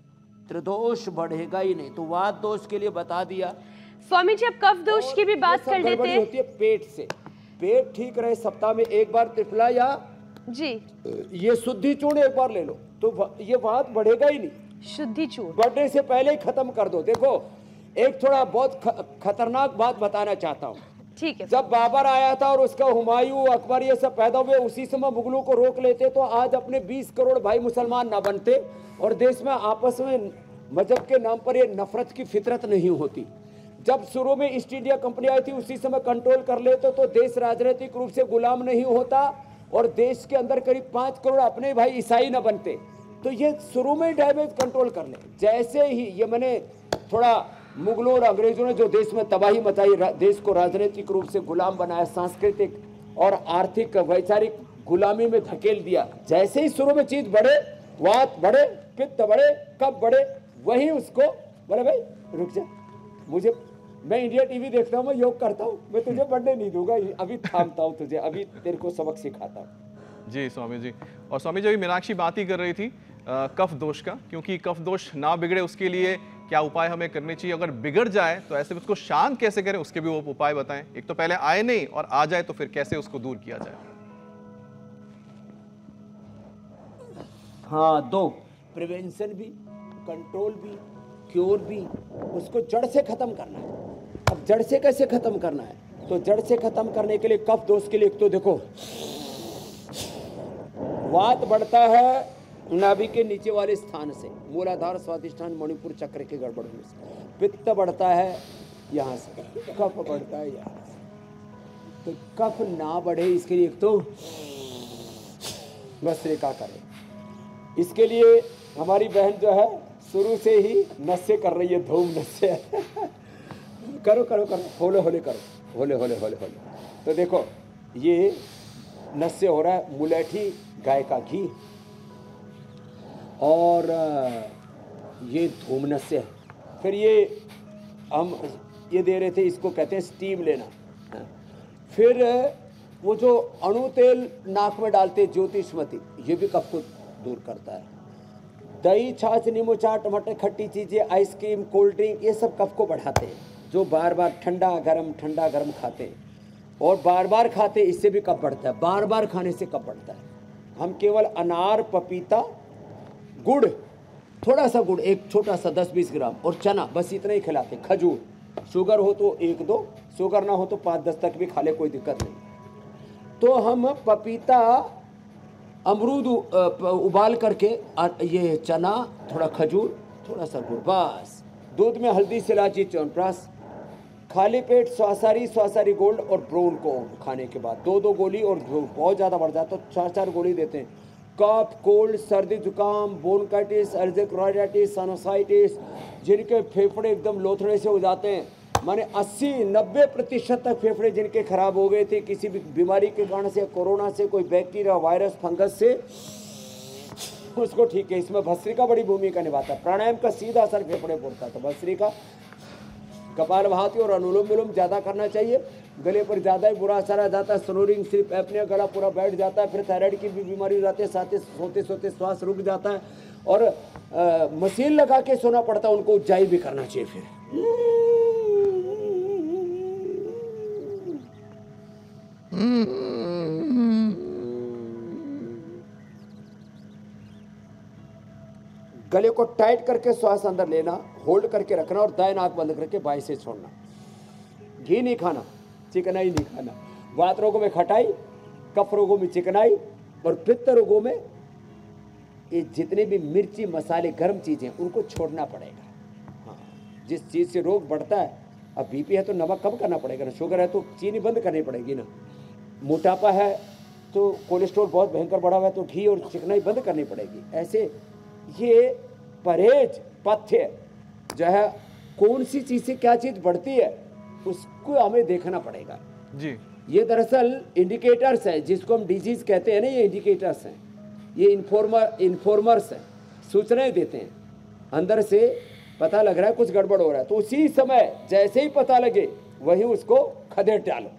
त्रिदोष बढ़ेगा ही नहीं। तो वात दोष के लिए बता दिया। स्वामी जी अब कफ दोष की भी बात कर लेते हैं। होती है पेट से, पेट ठीक रहे सप्ताह में एक बार त्रिफला या जी ये शुद्धि चूर्ण एक बार ले लो तो ये वात बढ़ेगा ही नहीं। शुद्धि चूर्ण बढ़ने से पहले ही खत्म कर दो। देखो एक थोड़ा बहुत खतरनाक बात बताना चाहता हूँ। ठीक है। जब बाबर आया था और उसका हुमायूं, अकबर ये सब पैदा हुए, उसी समय मुगलों को रोक लेते तो आज अपने 20 करोड़ भाई मुसलमान ना बनते और देश में आपस में मजहब के नाम पर ये नफरत की फितरत नहीं होती। जब शुरू में ईस्ट इंडिया कंपनी आई थी उसी समय कंट्रोल कर लेते तो देश राजनीतिक रूप से गुलाम नहीं होता और देश के अंदर करीब 5 करोड़ अपने भाई ईसाई न बनते। तो ये शुरू में डैमेज कंट्रोल कर ले। जैसे ही ये मैंने थोड़ा मुगलों और अंग्रेजों ने जो देश में तबाही मचाई, देश को राजनीतिक रूप से गुलाम बनाया, सांस्कृतिक और आर्थिक वैचारिक गुलामी में धकेल दिया। जैसे ही शुरू में चीज बढ़े, वात बढ़े, पित्त बढ़े, कफ बढ़े, वही उसको बोले भाई रुक जा, मुझे, मैं इंडिया टीवी देखता हूँ, मैं योग करता हूँ, मैं तुझे बढ़ने नहीं दूंगा, अभी थामता हूँ तुझे, अभी तेरे को सबक सिखाता हूँ। जी स्वामी जी। और स्वामी जी अभी मीनाक्षी बात ही कर रही थी कफ दोष का, क्योंकि कफ दोष ना बिगड़े उसके लिए क्या उपाय हमें करने चाहिए, अगर बिगड़ जाए तो ऐसे में उसको शांत कैसे करें, उसके भी वो उपाय बताएं। एक तो पहले आए नहीं और आ जाए तो फिर कैसे उसको दूर किया जाए। हाँ, दो, प्रिवेंशन भी, कंट्रोल भी, क्योर भी, उसको जड़ से खत्म करना है। अब जड़ से कैसे खत्म करना है, तो जड़ से खत्म करने के लिए कफ दोष के लिए एक तो देखो, वात बढ़ता है नाभि के नीचे वाले स्थान से, मूलाधार, स्वादिष्ठान, मणिपुर चक्र के गड़बड़ होने से। पित्त बढ़ता है यहाँ से, कफ बढ़ता है यहाँ से। तो कफ ना बढ़े इसके लिए एक तो भस्त्रिका करें। इसके लिए हमारी बहन जो है शुरू से ही नस्य कर रही है, धूम नस्य। करो करो करो, होले होले करो, होले होले होले होले। तो देखो ये नस्य हो रहा है, मुलेठी गाय का घी, और ये धूमनस्य है। फिर ये हम ये दे रहे थे, इसको कहते हैं स्टीम लेना। फिर वो जो अणु तेल नाक में डालते ज्योतिषमती, ये भी कफ को दूर करता है। दही, छाछ, नींबू चाट, टमाटर, खट्टी चीज़ें, आइसक्रीम, कोल्ड ड्रिंक, ये सब कफ को बढ़ाते हैं। जो बार बार ठंडा गरम खाते हैं और बार बार खाते, इससे भी कफ बढ़ता है। बार बार खाने से कफ बढ़ता है। हम केवल अनार, पपीता, गुड़, थोड़ा सा गुड़, एक छोटा सा 10-20 ग्राम, और चना, बस इतना ही खिलाते। खजूर, शुगर हो तो 1-2, शुगर ना हो तो 5-10 तक भी खा ले, कोई दिक्कत नहीं। तो हम पपीता, अमरूद उबाल करके, ये चना, थोड़ा खजूर, थोड़ा सा गुड़, बस दूध में हल्दी, इलायची, च्यवनप्राश, खाली पेट स्वासारी गोल्ड और ब्रोन को खाने के बाद 2-2 गोली, और बहुत ज़्यादा बढ़ जाता तो 4-4 गोली देते हैं। कफ, कोल्ड, सर्दी, जुकाम, ब्रोंकाइटिस, एलर्जिक राइनाइटिस, साइनसाइटिस, जिनके फेफड़े एकदम लोथड़े से हो जाते हैं, माने 80-90% तक फेफड़े जिनके खराब हो गए थे किसी भी बीमारी के कारण से, कोरोना से, कोई बैक्टीरिया, वायरस, फंगस से, उसको ठीक है। इसमें भस्त्रिका बड़ी भूमिका निभाता है। प्राणायाम का सीधा असर फेफड़े पर होता है। तो भस्त्रिका, कपालभाति और अनुलोम विलोम ज़्यादा करना चाहिए। गले पर ज़्यादा ही बुरा असर आ जाता है। स्नोरिंग, स्लीप एपनिया, गला पूरा बैठ जाता है। फिर थायराइड की भी बीमारी हो जाती है। साथ ही सोते श्वास रुक जाता है और मशीन लगा के सोना पड़ता है। उनको उज्जाई भी करना चाहिए। फिर गले को टाइट करके श्वास अंदर लेना, होल्ड करके रखना और दाएं नाक बंद करके बाएं से छोड़ना। घी नहीं खाना, चिकनाई नहीं खाना। वात रोगों में खटाई, कफ रोगों में चिकनाई और पित्त रोगों में ये जितने भी मिर्ची, मसाले, गर्म चीजें, उनको छोड़ना पड़ेगा। हाँ, जिस चीज से रोग बढ़ता है, अब बीपी है तो नमक कम करना पड़ेगा ना, शुगर है तो चीनी बंद करनी पड़ेगी ना, मोटापा है तो कोलेस्ट्रॉल बहुत भयंकर बढ़ा हुआ है तो घी और चिकनाई बंद करनी पड़ेगी। ऐसे ये परहेज पथ्य जो है, कौन सी चीज से क्या चीज बढ़ती है उसको हमें देखना पड़ेगा जी। ये दरअसल इंडिकेटर्स है, जिसको हम डिजीज कहते हैं ना, ये इंडिकेटर्स हैं, ये इन्फॉर्मर्स हैं, सूचनाएं देते हैं। अंदर से पता लग रहा है कुछ गड़बड़ हो रहा है तो उसी समय जैसे ही पता लगे वही उसको खदेड़ डालो।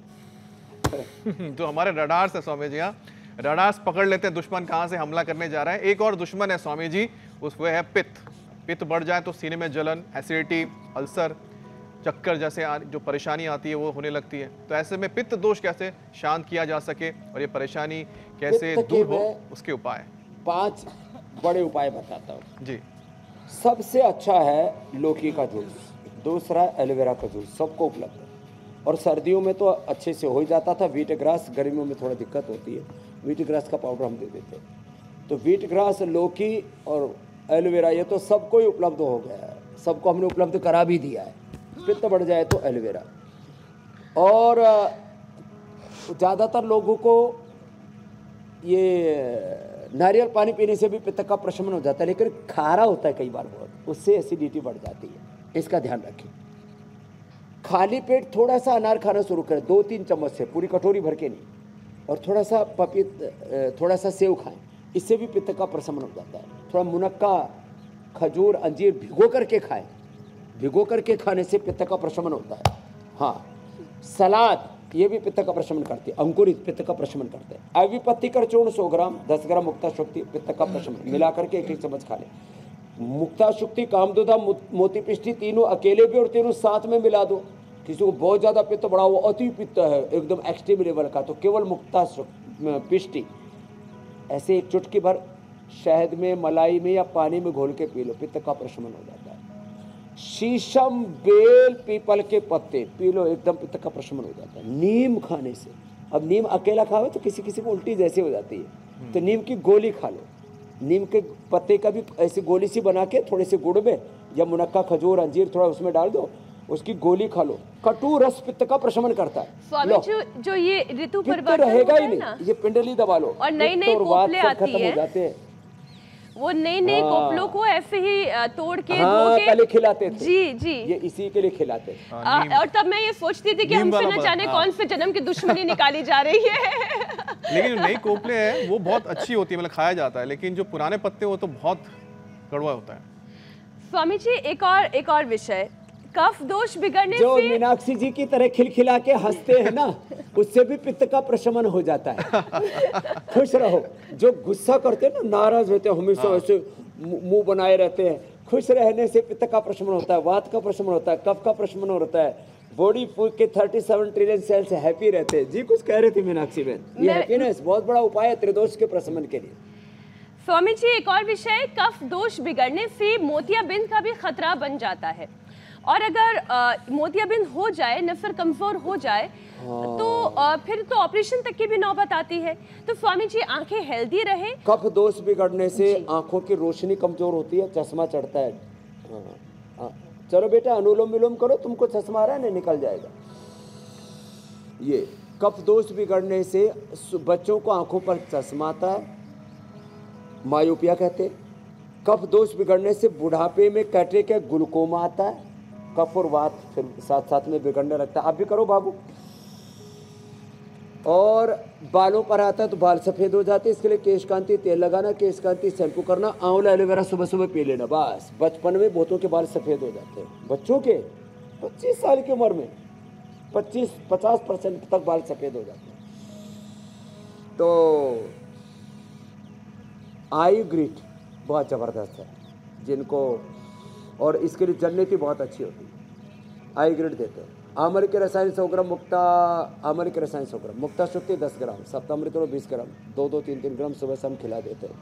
तो हमारे रडार्स है स्वामी जी, हाँ, रडार्स पकड़ लेते हैं दुश्मन कहाँ से हमला करने जा रहा है। एक और दुश्मन है स्वामी जी, उस वो है पित्त। पित्त बढ़ जाए तो सीने में जलन, एसिडिटी, अल्सर, चक्कर जैसे जो परेशानी आती है वो होने लगती है। तो ऐसे में पित्त दोष कैसे शांत किया जा सके और ये परेशानी कैसे दूर हो, उसके उपाय 5 बड़े उपाय बताता हूँ जी। सबसे अच्छा है लौकी का जूस, दूसरा एलोवेरा का जूस, सबको उपलब्ध है और सर्दियों में तो अच्छे से हो ही जाता था। व्हीट ग्रास गर्मियों में थोड़ा दिक्कत होती है, व्हीट ग्रास का पाउडर हम दे देते हैं। तो व्हीट ग्रास, लौकी और एलोवेरा ये तो सबको ही उपलब्ध हो गया है, सबको हमने उपलब्ध करा भी दिया है। पित्त बढ़ जाए तो एलोवेरा, और ज़्यादातर लोगों को ये नारियल पानी पीने से भी पित्त का प्रशमन हो जाता है, लेकिन खारा होता है कई बार बहुत, उससे एसिडिटी बढ़ जाती है, इसका ध्यान रखें। खाली पेट थोड़ा सा अनार खाना शुरू करें, 2-3 चम्मच से, पूरी कटोरी भर के नहीं, और थोड़ा सा सेव खाएं, इससे भी पित्त का प्रशमन हो जाता है। थोड़ा मुनक्का, खजूर, अंजीर भिगो करके खाएं, भिगो करके खाने से पित्त का प्रशमन होता है। हाँ, सलाद ये भी पित्त का प्रशमन करती है, अंकुरित पित्त का प्रशमन करते हैं। अवी पत्ती का चूर्ण 100 ग्राम, 10 ग्राम मुक्ता शुक्ति पित्त का प्रशमन मिला करके 1-1 चम्मच खा लें। मुक्ता शुक्ति, कामदुधा, मोती पिष्टी, तीनों अकेले भी और तीनों साथ में मिला दो। किसी को बहुत ज़्यादा पित्त बढ़ा हुआ, अति पित्त है एकदम एक्सट्रीम लेवल का, तो केवल मुक्ता पिष्टी ऐसे 1 चुटकी भर शहद में, मलाई में या पानी में घोल के पी लो, पित्त का प्रशमन हो जाता है। शीशम, बेल, पीपल के पत्ते पी लो, एकदम पित्त का प्रशमन हो जाता है। नीम खाने से, अब नीम अकेला खाओ तो किसी किसी को उल्टी जैसे हो जाती है, तो नीम की गोली खा लो। नीम के पत्ते का भी ऐसी गोली सी बना के थोड़े से गुड़ में या मुनक्का, खजूर, अंजीर थोड़ा उसमें डाल दो, उसकी गोली खा लो। कटु रस पित्त का प्रशमन करता है। स्वामी जो ये ऋतु परिवर्तन रहेगा ही नहीं, ये पिंडली दबा लो और नई कोपले आती है, जाते हैं, वो नई कोपलों को ऐसे ही तोड़ के पहले खिलाते थे। जी जी, ये इसी के लिए खिलाते थे। और तब मैं ये सोचती थी कि हमसे न जाने कौन से जन्म की दुश्मनी निकाली जा रही है। लेकिन जो नई कोपले हैं वो बहुत अच्छी होती है, मतलब खाया जाता है, लेकिन जो पुराने पत्ते वो तो बहुत कड़वा होता है। स्वामी जी एक और विषय, कफ दोष बिगड़ने जो से मीनाक्षी जी की तरह खिलखिला के हंसते हैं ना, उससे भी पित्त का प्रशमन हो जाता है। खुश रहो। जो गुस्सा करते हैं ना, नाराज होते हैं, हमेशा ऐसे मुंह बनाए रहते हैं, खुश रहने से पित्त का प्रशमन होता है, वात का प्रशमन होता है, कफ का प्रशमन होता है। बॉडी के 37 ट्रिलियन सेल्स हैप्पी रहते हैं। जी कुछ कह रही थी मीनाक्षी बहन। ये हैप्पीनेस बहुत बड़ा उपाय है त्रिदोष के प्रशमन के लिए। स्वामी जी एक और विषय, कफ दोष बिगड़ने से मोतियाबिंद का भी खतरा बन जाता है, और अगर मोतियाबिंद हो जाए, नफर कमजोर हो जाए तो फिर तो ऑपरेशन तक की भी नौबत आती है। तो स्वामी जी आंखें हेल्दी रहे। कफ दोष बिगड़ने से आंखों की रोशनी कमजोर होती है, चश्मा चढ़ता है। चलो बेटा अनुलोम विलोम करो, तुमको चश्मा आ रहा है ना, निकल जाएगा। ये कफ दोष बिगड़ने से बच्चों को आंखों पर चश्मा आता है, मायोपिया कहते हैं। कफ दोष बिगड़ने से बुढ़ापे में कैटरेक या ग्लूकोमा आता है। कफ और वात फिर साथ साथ में बिगड़ने लगता है। आप भी करो बाबू। और बालों पर आता है तो बाल सफेद हो जाते हैं, इसके लिए केश कांति तेल लगाना, केश कांति शैम्पू करना, आंवला एलोवेरा सुबह सुबह पी लेना, बस। बचपन में बहुतों के बाल सफेद हो जाते हैं, बच्चों के 25 साल की उम्र में 50% तक बाल सफेद हो जाते हैं। तो आई ग्रिट बहुत ज़बरदस्त है जिनको, और इसके लिए जन्नती बहुत अच्छी होती है, आई ग्रिड देते हैं। आमर के रसायन 100 ग्राम, मुक्ता आमर के रसायन 100 ग्राम, मुक्ता शुक्ति 10 ग्राम, सप्तामृत 20 ग्राम, 2-3 ग्राम सुबह शाम खिला देते हैं।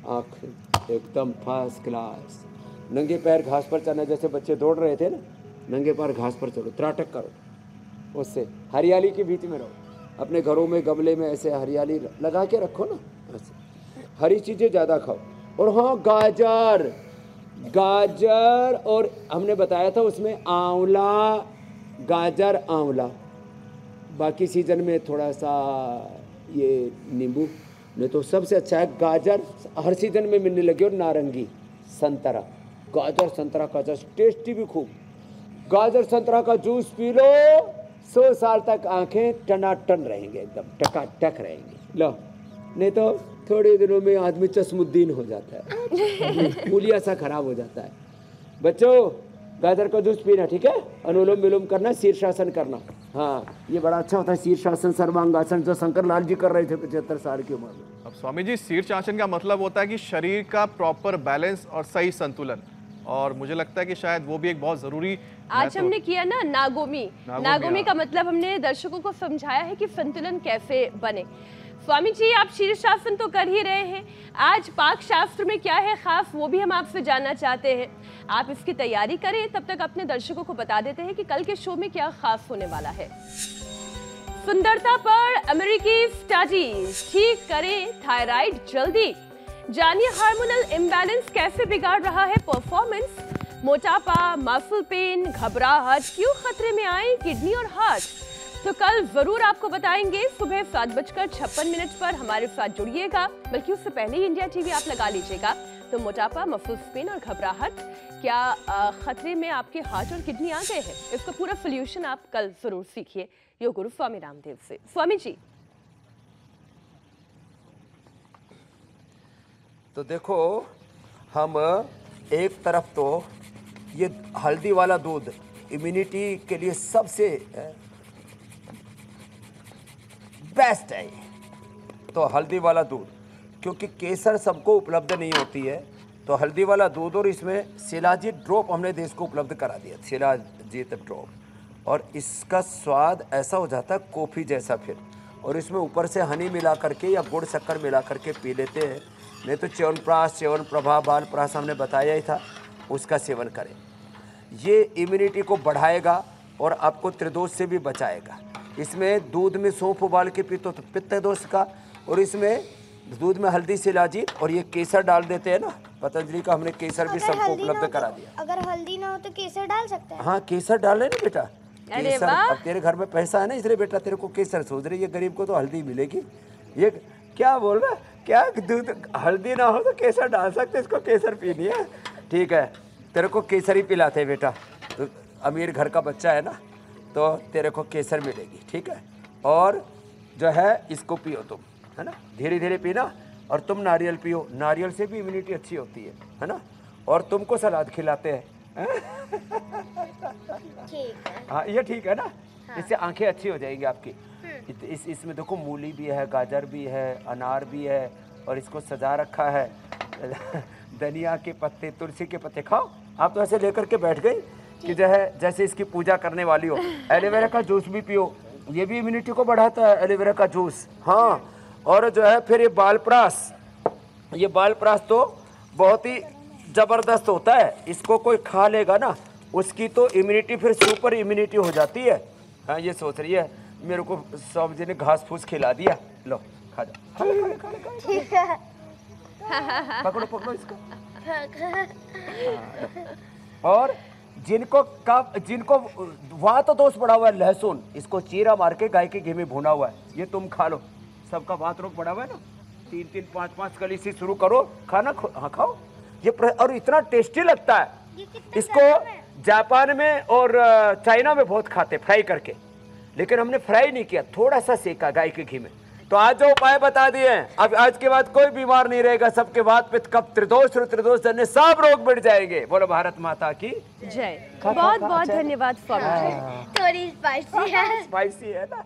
आँख एकदम फर्स्ट क्लास। नंगे पैर घास पर चलना, जैसे बच्चे दौड़ रहे थे ना, नंगे पैर घास पर चलो, त्राटक करो, उससे हरियाली के बीच में रहो। अपने घरों में गमले में ऐसे हरियाली लगा के रखो ना, ऐसे हरी चीज़ें ज़्यादा खाओ। और हाँ, गाजर और हमने बताया था उसमें आंवला, गाजर आंवला, बाकी सीजन में थोड़ा सा ये नींबू, नहीं तो सबसे अच्छा है गाजर, हर सीजन में मिलने लगी, और नारंगी, संतरा। गाजर संतरा का जूस टेस्टी भी खूब। गाजर संतरा का जूस पी लो, 100 साल तक आंखें टनाटन रहेंगे, एकदम टकाटक रहेंगी। लो, नहीं तो थोड़े दिनों में आदमी चश्मुद्दीन हो जाता है, मूलिया सा खराब हो जाता है। बच्चों गाजर का जूस पीना, ठीक है? अनुलोम विलोम करना, शीर्षासन करना। हाँ, ये बड़ा अच्छा होता है शीर्षासन, सर्वांगासन, जो शंकर लाल जी कर रहे थे 75 साल की उम्र में। अब स्वामी जी, शीर्षासन का मतलब होता है कि शरीर का प्रॉपर बैलेंस और सही संतुलन, और मुझे लगता है कि शायद वो भी एक बहुत जरूरी। आज हमने किया ना नागोमी का मतलब हमने दर्शकों को समझाया है कि संतुलन कैसे बने। स्वामी जी आप शीर्षासन तो कर ही रहे हैं, आज पाक शास्त्र में क्या है खास वो भी हम आपसे जानना चाहते हैं। आप इसकी तैयारी करें, तब तक अपने दर्शकों को बता देते हैं कि कल के शो में क्या खास होने वाला है। सुंदरता पर अमेरिकी स्टडीज, ठीक करें थायराइड जल्दी, जानिए हार्मोनल इम्बैलेंस कैसे बिगाड़ रहा है परफॉर्मेंस। मोटापा, मसल पेन, घबराहट क्यों खतरे में आए किडनी और हार्ट, तो कल जरूर आपको बताएंगे। सुबह 7:56 पर हमारे साथ जुड़िएगा, बल्कि उससे पहले ही इंडिया टीवी आप लगा लीजिएगा। तो मोटापा, मसल पेन और घबराहट क्या खतरे में आपके हार्ट और किडनी आ गए हैं, इसका पूरा सोल्यूशन आप कल जरूर सीखिए योग गुरु स्वामी रामदेव से। स्वामी जी तो देखो, हम एक तरफ तो ये हल्दी वाला दूध इम्यूनिटी के लिए सबसे बेस्ट है ये। तो हल्दी वाला दूध, क्योंकि केसर सबको उपलब्ध नहीं होती है, तो हल्दी वाला दूध, और इसमें शिलाजीत ड्रॉप हमने देश को उपलब्ध करा दिया, शिलाजीत ड्रॉप। और इसका स्वाद ऐसा हो जाता है कॉफ़ी जैसा फिर, और इसमें ऊपर से हनी मिला करके या गुड़ शक्कर मिला करके पी लेते हैं। नहीं तो च्यवनप्राश, च्यवनप्रभा, बालप्राश हमने बताया ही था, उसका सेवन करें। ये इम्यूनिटी को बढ़ाएगा और आपको त्रिदोष से भी बचाएगा। इसमें दूध में सौंफ उबाल के पीतो तो पित्त दोष का, और इसमें दूध में हल्दी शिलाजीत और ये केसर डाल देते हैं ना, पतंजलि का हमने केसर भी सबको उपलब्ध करा दिया। अगर हल्दी ना हो तो केसर डाल सकते हैं? हाँ, केसर डाल ले ना बेटा, केसर। अब तेरे घर में पैसा है ना, इसलिए बेटा तेरे को केसर सोच रही है, गरीब को तो हल्दी मिलेगी। ये क्या बोल रहा है, क्या दूध हल्दी ना हो तो केसर डाल सकते, इसको केसर पीनी है, ठीक है? तेरे को केसर ही पिलाते हैं बेटा, तो अमीर घर का बच्चा है ना, तो तेरे को केसर मिलेगी, ठीक है? और जो है इसको पियो तुम, है ना, धीरे धीरे पीना। और तुम नारियल पियो, नारियल से भी इम्यूनिटी अच्छी होती है ना। और तुमको सलाद खिलाते हैं। ठीक है। हाँ ये ठीक है ना, इससे आंखें अच्छी हो जाएंगी आपकी। इसमें देखो मूली भी है, गाजर भी है, अनार भी है, और इसको सजा रखा है। धनिया के पत्ते, तुलसी के पत्ते। खाओ। आप तो ऐसे लेकर के बैठ गई कि जो है जैसे इसकी पूजा करने वाली हो। एलोवेरा का जूस भी पियो, ये भी इम्यूनिटी को बढ़ाता है, एलोवेरा का जूस। हाँ, और जो है फिर ये बालप्रास, ये बालप्रास तो बहुत ही जबरदस्त होता है। इसको कोई खा लेगा ना, उसकी तो इम्यूनिटी फिर सुपर इम्यूनिटी हो जाती है। हाँ, ये सोच रही है मेरे को सब जी ने घास फूस खिला दिया, लो खा जा। ठीक है। पकड़ो पकड़ो इसको। और जिनको वहां तो दोस्त पड़ा हुआ है लहसुन, इसको चीरा मार के गाय के घी में भुना हुआ है, ये तुम खा लो। सबका बात रोग पड़ा हुआ है ना, 3-3, 5-5 कली से शुरू करो खाना। हाँ खाओ ये और इतना टेस्टी लगता है। ये कितना इसको ग्राम है? जापान में और चाइना में बहुत खाते फ्राई करके, लेकिन हमने फ्राई नहीं किया, थोड़ा सा सेका गाय के घी में। तो आज जो उपाय बता दिए हैं, अब आज के बाद कोई बीमार नहीं रहेगा, सबके वात पित्त कफ त्रिदोष जन्य सब रोग मिट जाएंगे। बोलो भारत माता की जय। बहुत बहुत धन्यवाद फॉर थोड़ी स्पाइसी है। स्पाइसी है ना।